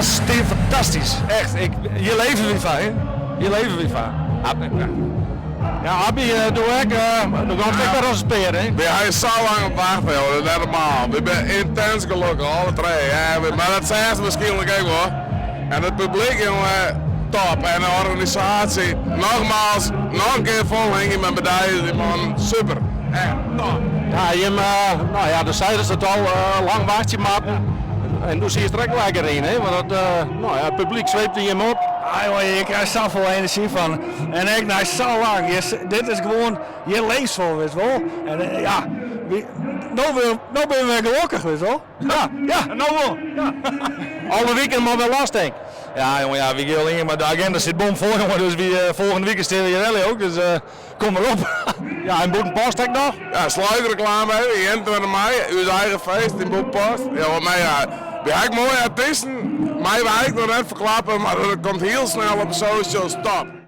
was fantastisch. Echt, je leven weer van, hè? Je leven weer van. Ja, Abby, doe gaan we lekker als spelen, hè? We hebben zo lang op wacht, joh, dat is normaal. We zijn intens gelukkig, alle drie. Ja, maar dat zijn ze misschien ook wel. En het publiek, jongen, top. En de organisatie, nogmaals, nog een keer volging met medailles, die man, super. Echt top. Ja, nou ja, de zeiden het al, lang wacht je maken. En toen zie je het er ook lekker in, hè? Want nou ja, het publiek zweept in je op. Ah, joh, je krijgt zoveel energie van. En ik, nou, zo lang. Dit is gewoon je leefsel, weet je wel. En ja, nou ben je weer gelukkig, weet je wel. Ja, nou wel. Ja. Alle weekend maar wel last, denk ik. Ja, jongen, ja, wie wil in, maar de agenda zit bomvol, jongen. Dus volgende week is het hier rally ook. Dus kom maar op. Ja, en Boekenpost heb ik nog. Ja, sluitreclame, je 21 mei, uw eigen feest in Boekenpost. Ja, wat mij, ja, we hebben mooie artiesten. Mij wil ik nog net verklappen, maar dat komt heel snel op de socials, top.